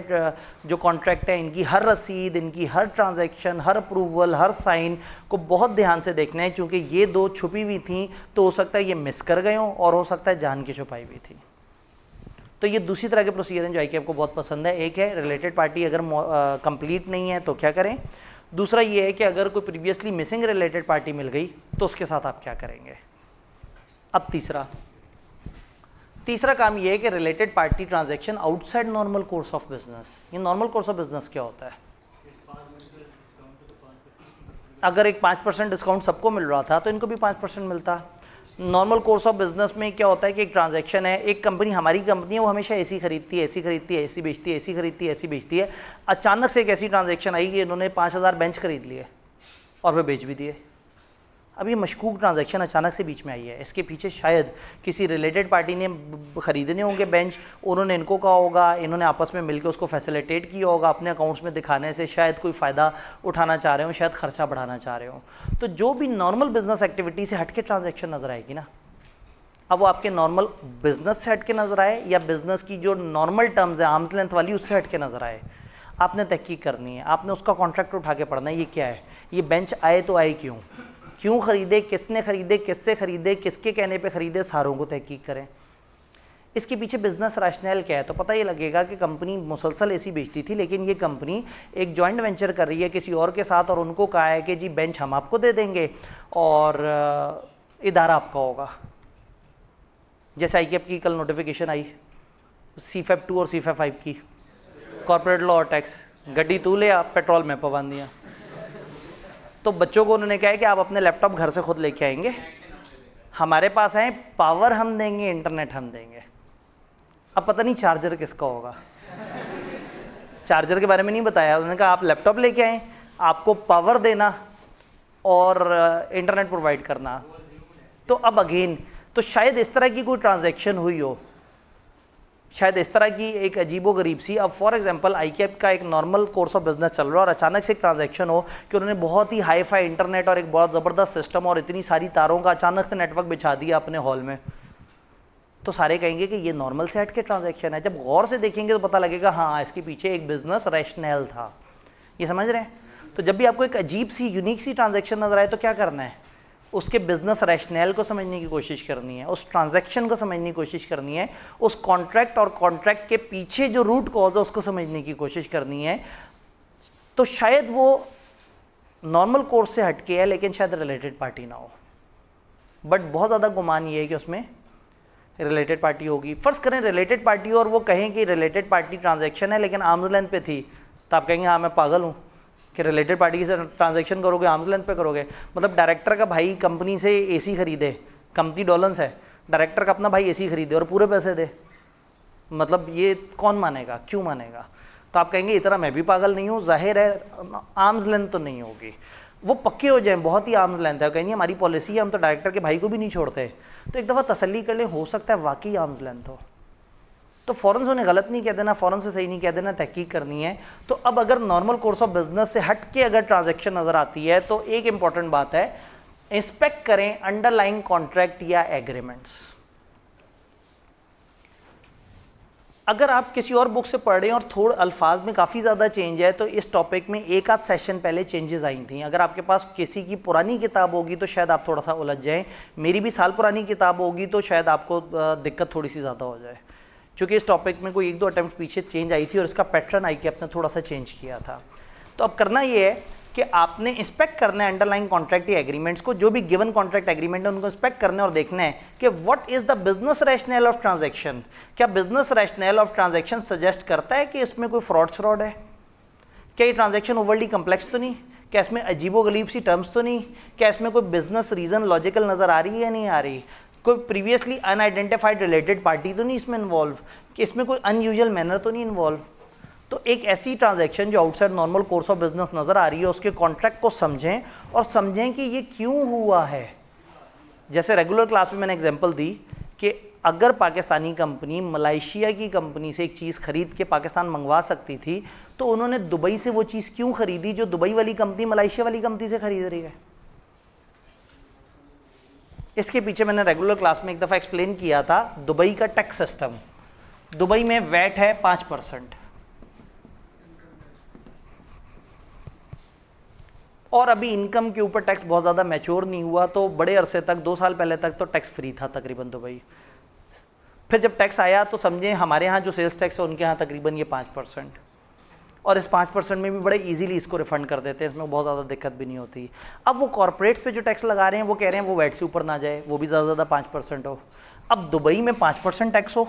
जो कॉन्ट्रैक्ट हैं, इनकी हर रसीद, इनकी हर ट्रांजैक्शन, हर अप्रूवल, हर साइन को बहुत ध्यान से देखना है, क्योंकि ये 2 छुपी हुई थी तो हो सकता है ये मिस कर गए हों और हो सकता है जान के छुपाई हुई थी। तो ये दूसरी तरह के प्रोसीजर हैं जो ICAP को बहुत पसंद है। एक है रिलेटेड पार्टी अगर कंप्लीट नहीं है तो क्या करें, दूसरा ये है कि अगर कोई प्रीवियसली मिसिंग रिलेटेड पार्टी मिल गई तो उसके साथ आप क्या करेंगे। अब तीसरा काम ये है कि related party transaction outside normal course of business. ये नॉर्मल कोर्स ऑफ बिजनेस क्या होता है? अगर एक 5% डिस्काउंट सबको मिल रहा था तो इनको भी 5% मिलता। नॉर्मल कोर्स ऑफ बिजनेस में क्या होता है कि एक ट्रांजैक्शन है, एक कंपनी, हमारी कंपनी है, वो हमेशा एसी खरीदती है, एसी खरीदती है, एसी बेचती है, एसी खरीदती है, एसी बेचती है। अचानक से एक ऐसी ट्रांजैक्शन आई कि इन्होंने 5000 बेंच खरीद लिए और फिर बेच भी दिए। अब ये मशकूक ट्रांजैक्शन अचानक से बीच में आई है, इसके पीछे शायद किसी रिलेटेड पार्टी ने ख़रीदने होंगे बेंच, उन्होंने इनको कहा होगा, इन्होंने आपस में मिलकर उसको फैसिलिटेट किया होगा, अपने अकाउंट्स में दिखाने से शायद कोई फ़ायदा उठाना चाह रहे हो, शायद खर्चा बढ़ाना चाह रहे हो। तो जो भी नॉर्मल बिजनेस एक्टिविटी से हट के ट्रांजैक्शन नज़र आएगी ना, अब वो आपके नॉर्मल बिजनेस से हट के नजर आए या बिजनेस की जो नॉर्मल टर्म्स है आर्म्स लेंथ वाली उससे हट के नजर आए, आपने तहकीक करनी है, आपने उसका कॉन्ट्रैक्ट उठा के पढ़ना है ये क्या है, ये बेंच आए तो आए क्यों, क्यों खरीदे, किसने खरीदे, किससे खरीदे, किसके कहने पे खरीदे, सारों को तहकीक करें। इसके पीछे बिजनेस रैशनल क्या है, तो पता ये लगेगा कि कंपनी मुसलसल एसी बेचती थी, लेकिन ये कंपनी एक जॉइंट वेंचर कर रही है किसी और के साथ, और उनको कहा है कि जी बेंच हम आपको दे देंगे और इदारा आपका होगा। जैसे ICAP की कल नोटिफिकेशन आई CFAP 2 और CFAP 5 की, कॉर्पोरेट लॉ और टैक्स, गड्डी तू ले आप, पेट्रोल में पाबंदियाँ। तो बच्चों को उन्होंने कहा है कि आप अपने लैपटॉप घर से खुद लेके आएंगे, हमारे पास आए, पावर हम देंगे, इंटरनेट हम देंगे। अब पता नहीं चार्जर किसका होगा, चार्जर के बारे में नहीं बताया, उन्होंने कहा आप लैपटॉप लेके आए, आपको पावर देना और इंटरनेट प्रोवाइड करना। तो अब अगेन तो शायद इस तरह की कोई ट्रांजैक्शन हुई हो, शायद इस तरह की एक अजीबो गरीब सी, अब फॉर एग्जांपल ICAP का एक नॉर्मल कोर्स ऑफ बिजनेस चल रहा है और अचानक से एक ट्रांजैक्शन हो कि उन्होंने बहुत ही हाई फाई इंटरनेट और एक बहुत ज़बरदस्त सिस्टम और इतनी सारी तारों का अचानक से नेटवर्क बिछा दिया अपने हॉल में, तो सारे कहेंगे कि ये नॉर्मल से हट के ट्रांजैक्शन है। जब गौर से देखेंगे तो पता लगेगा हाँ इसके पीछे एक बिजनेस रैशनल था। ये समझ रहे हैं? तो जब भी आपको एक अजीब सी यूनिक सी ट्रांजैक्शन नजर आए तो क्या करना है, उसके बिजनेस रैशनल को समझने की कोशिश करनी है, उस ट्रांजैक्शन को समझने की कोशिश करनी है, उस कॉन्ट्रैक्ट और कॉन्ट्रैक्ट के पीछे जो रूट कॉज है उसको समझने की कोशिश करनी है। तो शायद वो नॉर्मल कोर्स से हटके है लेकिन शायद रिलेटेड पार्टी ना हो, बट बहुत ज़्यादा गुमान ये है कि उसमें रिलेटेड पार्टी होगी। फर्ज करें रिलेटेड पार्टी और वो कहें कि रिलेटेड पार्टी ट्रांजैक्शन है लेकिन आर्म्स लेंथ पे थी, तो आप कहेंगे हाँ मैं पागल हूँ कि रिलेटेड पार्टी से ट्रांजैक्शन करोगे, आर्म्स लेंथ पे करोगे। मतलब डायरेक्टर का भाई कंपनी से एसी खरीदे, कंपनी डॉलर्स है, डायरेक्टर का अपना भाई एसी खरीदे और पूरे पैसे दे, मतलब ये कौन मानेगा, क्यों मानेगा? तो आप कहेंगे इतना मैं भी पागल नहीं हूँ, जाहिर है आर्म्स लेंथ तो नहीं होगी। वो पक्के हो जाएं बहुत ही आर्म्स लेंथ है, कहेंगे हमारी पॉलिसी है हम तो डायरेक्टर के भाई को भी नहीं छोड़ते, तो एक दफ़ा तसल्ली कर लें, हो सकता है वाकई आर्म्स लेंथ हो। तो फ़ौरन से उन्हें गलत नहीं कह देना, फ़ौरन से सही नहीं कह देना, तहकीक करनी है। तो अब अगर नॉर्मल कोर्स ऑफ बिजनेस से हट के अगर ट्रांजैक्शन नज़र आती है तो एक इंपॉर्टेंट बात है, इंस्पेक्ट करें अंडरलाइंग कॉन्ट्रैक्ट या एग्रीमेंट्स। अगर आप किसी और बुक से पढ़ रहे हैं और थोड़े अल्फाज में काफ़ी ज़्यादा चेंज है तो इस टॉपिक में एक आध सेशन पहले चेंजेस आई थी। अगर आपके पास किसी की पुरानी किताब होगी तो शायद आप थोड़ा सा उलझ जाएं, मेरी भी साल पुरानी किताब होगी तो शायद आपको दिक्कत थोड़ी सी ज़्यादा हो जाए, क्योंकि इस टॉपिक में कोई एक दो अटेम्प्ट पीछे चेंज आई थी और इसका पैटर्न ICAP ने थोड़ा सा चेंज किया था। तो अब करना ये है कि आपने इंस्पेक्ट करना है अंडरलाइंग कॉन्ट्रैक्ट या एग्रीमेंट्स को, जो भी गिवन कॉन्ट्रैक्ट एग्रीमेंट है उनको इंस्पेक्ट करना है और देखना है कि what is the business rational of transaction. क्या business rational of transaction suggest करता है कि इसमें कोई फ्रॉड है, क्या ये ट्रांजैक्शन ओवरली कम्प्लेक्स तो नहीं, क्या इसमें अजीबो गरीब सी टर्म्स तो नहीं, क्या इसमें कोई बिजनेस रीजन लॉजिकल नज़र आ रही है या नहीं आ रही, कोई प्रीवियसली अनआइडेंटिफाइड रिलेटेड पार्टी तो नहीं इसमें इन्वॉल्व, कि इसमें कोई अनयूजुअल मैनर तो नहीं इन्वॉल्व। तो एक ऐसी ट्रांजैक्शन जो outside normal course of business नज़र आ रही है उसके कॉन्ट्रैक्ट को समझें और समझें कि ये क्यों हुआ है। जैसे रेगुलर क्लास में मैंने एग्जांपल दी कि अगर पाकिस्तानी कंपनी मलेशिया की कंपनी से एक चीज़ खरीद के पाकिस्तान मंगवा सकती थी तो उन्होंने दुबई से वो चीज़ क्यों खरीदी जो दुबई वाली कंपनी मलेशिया वाली कंपनी से खरीद रही है। इसके पीछे मैंने रेगुलर क्लास में एक दफ़ा एक्सप्लेन किया था दुबई का टैक्स सिस्टम। दुबई में वैट है 5% और अभी इनकम के ऊपर टैक्स बहुत ज़्यादा मैच्योर नहीं हुआ, तो बड़े अरसे तक 2 साल पहले तक तो टैक्स फ्री था तकरीबन दुबई। फिर जब टैक्स आया तो समझें हमारे यहाँ जो सेल्स टैक्स है उनके यहाँ तकरीबन ये 5%, और इस 5% में भी बड़े इजीली इसको रिफंड कर देते हैं, इसमें बहुत ज़्यादा दिक्कत भी नहीं होती। अब वो कॉर्पोरेट्स पे जो टैक्स लगा रहे हैं वो कह रहे हैं वो वैट से ऊपर ना जाए, वो भी ज़्यादा 5% हो। अब दुबई में 5% टैक्स हो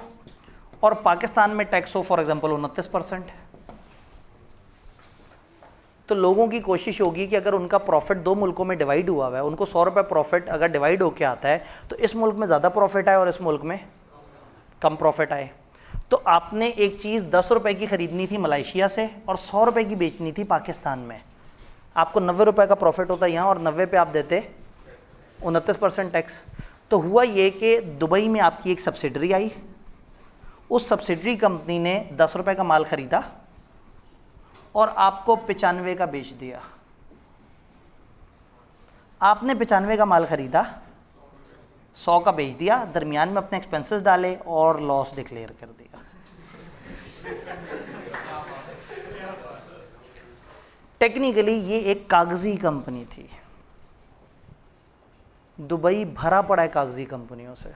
और पाकिस्तान में टैक्स हो फॉर एग्जांपल 29%, तो लोगों की कोशिश होगी कि अगर उनका प्रॉफिट 2 मुल्कों में डिवाइड हुआ है, उनको 100 रुपये प्रॉफिट अगर डिवाइड होकर आता है तो इस मुल्क में ज़्यादा प्रॉफिट आए और इस मुल्क में कम प्रॉफिट आए। तो आपने एक चीज़ 10 रुपये की ख़रीदनी थी मलेशिया से और 100 रुपये की बेचनी थी पाकिस्तान में, आपको 90 रुपये का प्रॉफिट होता है यहाँ और 90 पे आप देते 29% टैक्स। तो हुआ ये कि दुबई में आपकी एक सब्सिडरी आई, उस सब्सिडरी कंपनी ने 10 रुपये का माल ख़रीदा और आपको 95 का बेच दिया। आपने 95 का माल ख़रीदा 100 का बेच दिया, दरमियान में अपने एक्सपेंसेस डाले और लॉस डिक्लेयर कर दिया। टेक्निकली ये एक कागजी कंपनी थी, दुबई भरा पड़ा है कागजी कंपनियों से,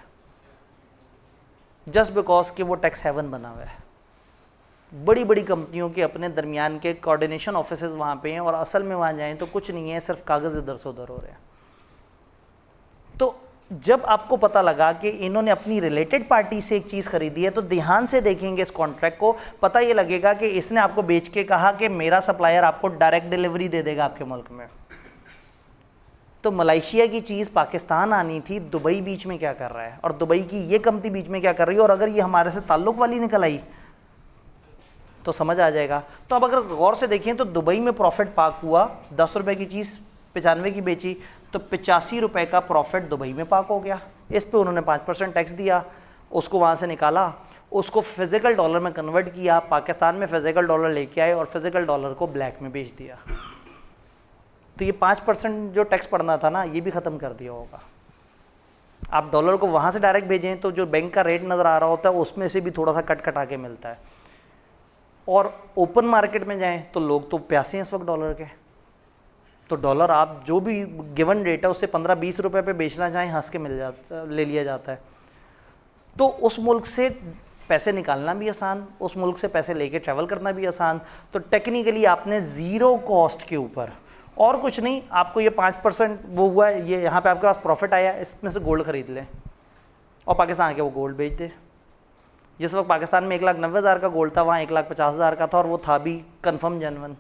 जस्ट बिकॉज कि वो टैक्स हेवन बना हुआ है। बड़ी बड़ी कंपनियों के अपने दरमियान के कोऑर्डिनेशन ऑफिसेज वहाँ पे हैं और असल में वहाँ जाएं तो कुछ नहीं है, सिर्फ कागज़ इधर से उधर हो रहे हैं। तो जब आपको पता लगा कि इन्होंने अपनी रिलेटेड पार्टी से एक चीज़ खरीदी है तो ध्यान से देखेंगे इस कॉन्ट्रैक्ट को, पता ये लगेगा कि इसने आपको बेच के कहा कि मेरा सप्लायर आपको डायरेक्ट डिलीवरी दे देगा आपके मुल्क में। तो मलेशिया की चीज़ पाकिस्तान आनी थी, दुबई बीच में क्या कर रहा है और दुबई की ये कंपनी बीच में क्या कर रही है, और अगर ये हमारे से ताल्लुक़ वाली निकल आई तो समझ आ जाएगा। तो अब अगर गौर से देखें तो दुबई में प्रॉफिट पाक हुआ, 10 रुपये की चीज़ 95 की बेची तो 85 रुपये का प्रॉफिट दुबई में पाक हो गया। इस पे उन्होंने 5% टैक्स दिया, उसको वहाँ से निकाला, उसको फिजिकल डॉलर में कन्वर्ट किया, पाकिस्तान में फिजिकल डॉलर लेके आए और फिजिकल डॉलर को ब्लैक में बेच दिया। तो ये 5% जो टैक्स पड़ना था ना, ये भी ख़त्म कर दिया होगा। आप डॉलर को वहाँ से डायरेक्ट भेजें तो जो बैंक का रेट नज़र आ रहा होता है उसमें से भी थोड़ा सा कट कटा के मिलता है। और ओपन मार्केट में जाएं तो लोग तो प्यासे हैं इस वक्त डॉलर के, तो डॉलर आप जो भी गिवन रेट है उससे 15-20 रुपये पे बेचना चाहें हंस के मिल जाता, ले लिया जाता है। तो उस मुल्क से पैसे निकालना भी आसान, उस मुल्क से पैसे लेके ट्रैवल करना भी आसान। तो टेक्निकली आपने ज़ीरो कॉस्ट के ऊपर, और कुछ नहीं, आपको ये 5% वो हुआ है, ये यहाँ पे आपके पास प्रॉफिट आया, इसमें से गोल्ड खरीद लें और पाकिस्तान के वो गोल्ड बेच दे। जिस वक्त पाकिस्तान में 1,90,000 का गोल्ड था, वहाँ 1,50,000 का था और वो था भी कन्फर्म जेन्युइन।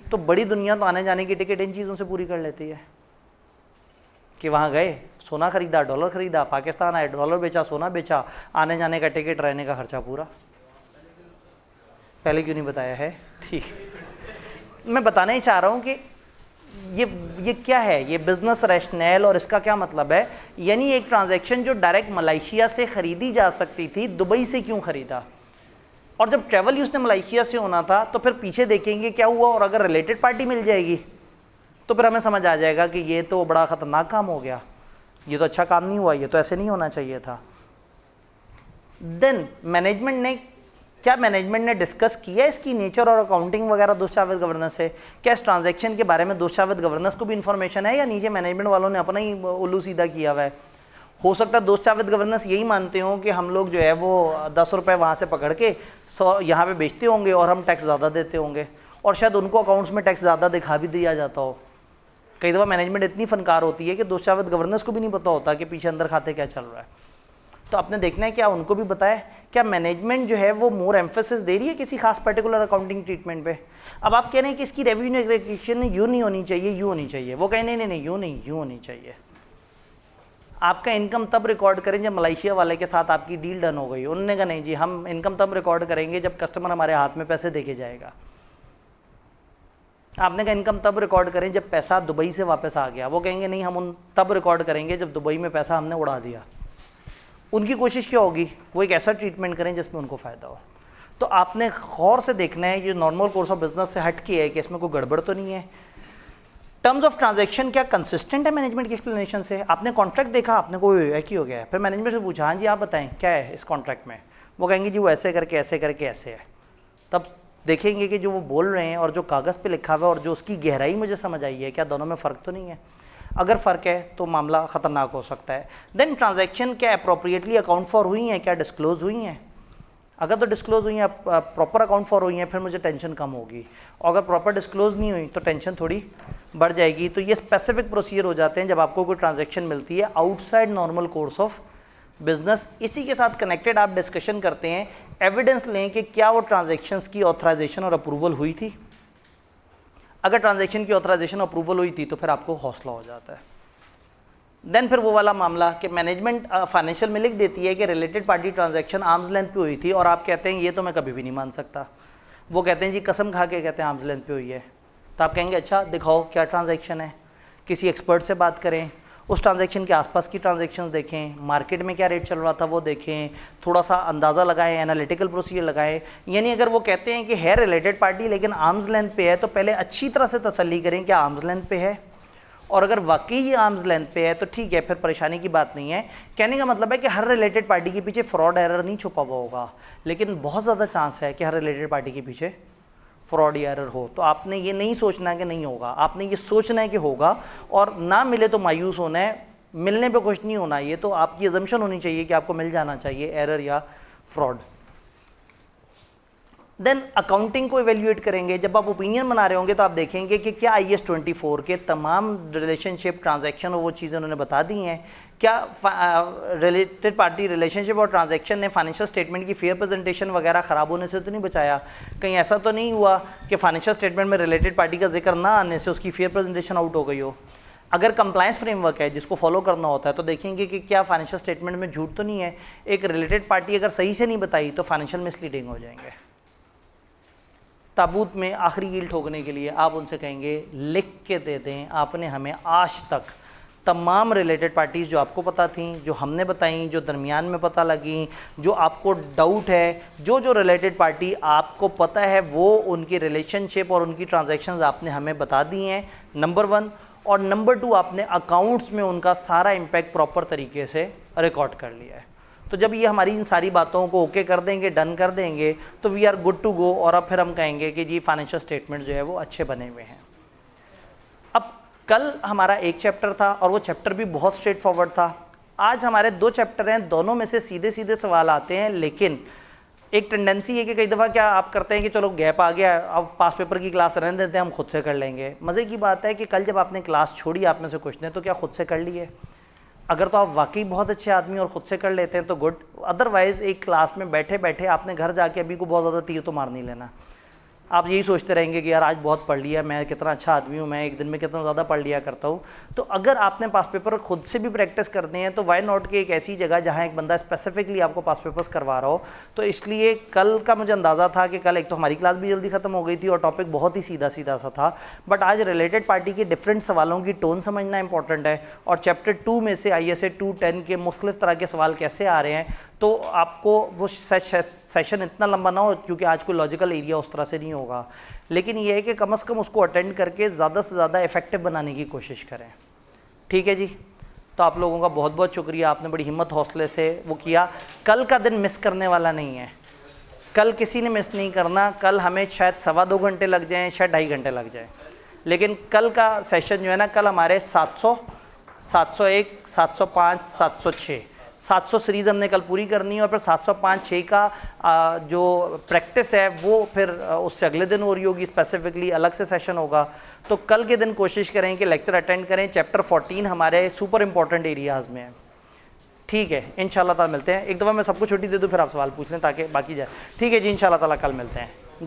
तो बड़ी दुनिया तो आने जाने की टिकट इन चीज़ों से पूरी कर लेती है कि वहाँ गए, सोना खरीदा, डॉलर खरीदा, पाकिस्तान आए, डॉलर बेचा, सोना बेचा, आने जाने का टिकट, रहने का खर्चा पूरा। पहले क्यों नहीं बताया है? ठीक, मैं बताना ही चाह रहा हूँ कि ये क्या है, ये बिजनेस रैशनल और इसका क्या मतलब है। यानी एक ट्रांजैक्शन जो डायरेक्ट मलेशिया से ख़रीदी जा सकती थी, दुबई से क्यों ख़रीदा, और जब ट्रैवल ही उसने मलेशिया से होना था तो फिर पीछे देखेंगे क्या हुआ, और अगर रिलेटेड पार्टी मिल जाएगी तो फिर हमें समझ आ जाएगा कि ये तो बड़ा ख़तरनाक काम हो गया, ये तो अच्छा काम नहीं हुआ, ये तो ऐसे नहीं होना चाहिए था। देन मैनेजमेंट ने डिस्कस किया इसकी नेचर और अकाउंटिंग वगैरह दोस्त जावेद गवर्नेंस से? क्या इस ट्रांजैक्शन के बारे में दोस्त जावेद गवर्नेंस को भी इन्फॉर्मेशन है, या नीचे मैनेजमेंट वालों ने अपना ही उल्लू सीधा किया हुआ है? हो सकता है दोस्त जावेद गवर्नेंस यही मानते हो कि हम लोग जो है वो 10 रुपये वहाँ से पकड़ के 100 यहाँ पे बेचते होंगे और हम टैक्स ज़्यादा देते होंगे, और शायद उनको अकाउंट्स में टैक्स ज़्यादा दिखा भी दिया जाता हो। कई दफ़ा मैनेजमेंट इतनी फनकार होती है कि दोस्त जावेद गवर्नेंस को भी नहीं पता होता कि पीछे अंदर खाते क्या चल रहा है। तो आपने देखना है क्या उनको भी बताया, क्या मैनेजमेंट जो है वो मोर एम्फेसिस दे रही है किसी खास पर्टिकुलर अकाउंटिंग ट्रीटमेंट पे। अब आप कह रहे हैं कि इसकी रेवेन्यू एग्रीगेशन यूँ नहीं होनी चाहिए, यूँ होनी चाहिए, वो कहें नहीं यूँ नहीं, यूँ होनी चाहिए। आपका इनकम तब रिकॉर्ड करें जब मलेशिया वाले के साथ आपकी डील डन हो गई। उन्होंने कहा नहीं जी, हम इनकम तब रिकॉर्ड करेंगे जब कस्टमर हमारे हाथ में पैसे देके जाएगा। आपने कहा इनकम तब रिकॉर्ड करें जब पैसा दुबई से वापस आ गया, वो कहेंगे नहीं, हम तब रिकॉर्ड करेंगे जब दुबई में पैसा हमने उड़ा दिया। उनकी कोशिश क्या होगी, वो एक ऐसा ट्रीटमेंट करें जिसमें उनको फ़ायदा हो। तो आपने गौर से देखना है, ये नॉर्मल कोर्स ऑफ बिजनेस से हट के है कि इसमें कोई गड़बड़ तो नहीं है। टर्म्स ऑफ ट्रांजैक्शन क्या कंसिस्टेंट है मैनेजमेंट की एक्सप्लेनेशन से? आपने कॉन्ट्रैक्ट देखा, आपने कोई एक ही हो गया है, फिर मैनेजमेंट से पूछा हाँ जी आप बताएं क्या है इस कॉन्ट्रैक्ट में, वो कहेंगे जी वो ऐसे करके ऐसे है। तब देखेंगे कि जो वो बोल रहे हैं और जो कागज़ पे लिखा हुआ है और जो उसकी गहराई मुझे समझ आई है, क्या दोनों में फ़र्क तो नहीं है? अगर फ़र्क है तो मामला ख़तरनाक हो सकता है। देन ट्रांजैक्शन क्या अप्रोप्रिएटली अकाउंट फॉर हुई हैं, क्या डिस्क्लोज़ हुई हैं? अगर तो डिस्क्लोज़ हुई हैं, प्रॉपर अकाउंट फॉर हुई हैं, फिर मुझे टेंशन कम होगी, और अगर प्रॉपर डिस्क्लोज़ नहीं हुई तो टेंशन थोड़ी बढ़ जाएगी। तो ये स्पेसिफिक प्रोसीजर हो जाते हैं जब आपको कोई ट्रांजैक्शन मिलती है outside normal course of business. इसी के साथ कनेक्टेड आप डिस्कशन करते हैं, एविडेंस लें कि क्या वो ट्रांजैक्शंस की ऑथराइजेशन और अप्रूवल हुई थी। अगर ट्रांजैक्शन की ऑथराइजेशन अप्रूवल हुई थी तो फिर आपको हौसला हो जाता है। देन फिर वो वाला मामला कि मैनेजमेंट फाइनेंशियल में लिख देती है कि related party transaction arms length पे हुई थी, और आप कहते हैं ये तो मैं कभी भी नहीं मान सकता। वो कहते हैं जी कसम खा के कहते हैं आर्म्स लेंथ पे हुई है। तो आप कहेंगे अच्छा दिखाओ क्या ट्रांजैक्शन है, किसी एक्सपर्ट से बात करें, उस ट्रांजैक्शन के आसपास की ट्रांजैक्शंस देखें, मार्केट में क्या रेट चल रहा था वो देखें, थोड़ा सा अंदाज़ा लगाएं, एनालिटिकल प्रोसीजर लगाएं। यानी अगर वो कहते हैं कि है रिलेटेड पार्टी लेकिन आर्म्स लेंथ पे है, तो पहले अच्छी तरह से तसल्ली करें क्या आर्म्स लेंथ पे है, और अगर वाकई ये आर्म्स लेंथ पे है तो ठीक है, फिर परेशानी की बात नहीं है। कहने का मतलब है कि हर रिलेटेड पार्टी के पीछे फ्रॉड एरर नहीं छुपा हुआ होगा, लेकिन बहुत ज़्यादा चांस है कि हर रिलेटेड पार्टी के पीछे फ्रॉड या एरर हो। तो आपने ये नहीं सोचना कि नहीं होगा, आपने ये सोचना है कि होगा, और ना मिले तो मायूस होना है, मिलने पे खुश नहीं होना। ये तो आपकी अजम्पशन होनी चाहिए कि आपको मिल जाना चाहिए एरर या फ्रॉड। देन अकाउंटिंग को इवेल्युएट करेंगे। जब आप ओपिनियन बना रहे होंगे तो आप देखेंगे कि क्या IAS 24 के तमाम रिलेशनशिप, ट्रांजैक्शन और वो चीज़ें उन्होंने बता दी हैं। क्या रिलेटेड पार्टी रिलेशनशिप और ट्रांजैक्शन ने फाइनेंशियल स्टेटमेंट की फेयर प्रेजेंटेशन वगैरह ख़राब होने से तो नहीं बचाया? कहीं ऐसा तो नहीं हुआ कि फाइनेंशियल स्टेटमेंट में रिलेटेड पार्टी का जिक्र ना आने से उसकी फेयर प्रेजेंटेशन आउट हो गई हो? अगर कंप्लायंस फ्रेमवर्क है जिसको फॉलो करना होता है तो देखेंगे कि क्या फाइनेंशियल स्टेटमेंट में झूठ तो नहीं है। एक रिलेटेड पार्टी अगर सही से नहीं बताई तो फाइनेंशियल मिसलीडिंग हो जाएंगे। ताबूत में आखिरी यील्ड ठोकने के लिए आप उनसे कहेंगे लिख के दे दें आपने हमें आज तक तमाम रिलेटेड पार्टीज़ जो आपको पता थी, जो हमने बताई, जो दरमियान में पता लगी, जो आपको डाउट है, जो रिलेटेड पार्टी आपको पता है वो उनकी रिलेशनशिप और उनकी ट्रांजैक्शंस आपने हमें बता दी हैं, नंबर 1। और नंबर 2, आपने अकाउंट्स में उनका सारा इम्पैक्ट प्रॉपर तरीके से रिकॉर्ड कर लिया है। तो जब ये हमारी इन सारी बातों को ओके कर देंगे, डन कर देंगे, तो we are good to go. और अब फिर हम कहेंगे कि जी फाइनेंशियल स्टेटमेंट जो है वो अच्छे बने हुए हैं। अब कल हमारा एक चैप्टर था और वो चैप्टर भी बहुत स्ट्रेट फॉरवर्ड था। आज हमारे 2 चैप्टर हैं, दोनों में से सीधे सीधे सवाल आते हैं, लेकिन एक टेंडेंसी है कि कई दफ़ा क्या आप करते हैं कि चलो गैप आ गया, अब पास पेपर की क्लास रहने देते हैं, हम खुद से कर लेंगे। मज़े की बात है कि कल जब आपने क्लास छोड़ी आप में से कुछ ने, तो क्या खुद से कर ली है? अगर तो आप वाकई बहुत अच्छे आदमी और ख़ुद से कर लेते हैं तो गुड, अदरवाइज़ एक क्लास में बैठे बैठे आपने घर जाके अभी को बहुत ज़्यादा तीर तो मार नहीं लेना। आप यही सोचते रहेंगे कि यार आज बहुत पढ़ लिया, मैं कितना अच्छा आदमी हूँ, मैं एक दिन में कितना ज़्यादा पढ़ लिया करता हूँ। तो अगर आपने पास पेपर खुद से भी प्रैक्टिस करते हैं तो वाई नॉट कि एक ऐसी जगह जहाँ एक बंदा स्पेसिफिकली आपको पास पेपर्स करवा रहा हो। तो इसलिए कल का मुझे अंदाज़ा था कि कल एक तो हमारी क्लास भी जल्दी ख़त्म हो गई थी और टॉपिक बहुत ही सीधा सीधा सा था, बट आज रिलेटेड पार्टी के डिफरेंट सवालों की टोन समझना इंपॉर्टेंट है। और चैप्टर 2 में से ISA 210 के मुख्तलिफ तरह के सवाल कैसे आ रहे हैं, तो आपको वो सेशन इतना लंबा ना हो, क्योंकि आज कोई लॉजिकल एरिया उस तरह से नहीं होगा, लेकिन ये है कि कम से कम उसको अटेंड करके ज़्यादा से ज़्यादा इफेक्टिव बनाने की कोशिश करें। ठीक है जी, तो आप लोगों का बहुत बहुत शुक्रिया, आपने बड़ी हिम्मत हौसले से वो किया। कल का दिन मिस करने वाला नहीं है, कल किसी ने मिस नहीं करना। कल हमें शायद 2.25 घंटे लग जाएँ, शायद 2.5 घंटे लग जाए, लेकिन कल का सेशन जो है ना, कल हमारे 700, 701, 705, 706 700 सीरीज़ हमने कल पूरी करनी है। और फिर 705-6 का जो प्रैक्टिस है वो फिर उससे अगले दिन हो रही होगी, स्पेसिफिकली अलग से सेशन होगा। तो कल के दिन कोशिश करें कि लेक्चर अटेंड करें। चैप्टर 14 हमारे सुपर इंपॉर्टेंट एरियाज़ में है। ठीक है, इंशाल्लाह ताला मिलते हैं। एक दफ़ा मैं सबको छुट्टी दे दूँ फिर आप सवाल पूछ लें ताकि बाकी जाए। ठीक है जी, इंशाल्लाह ताला कल मिलते हैं।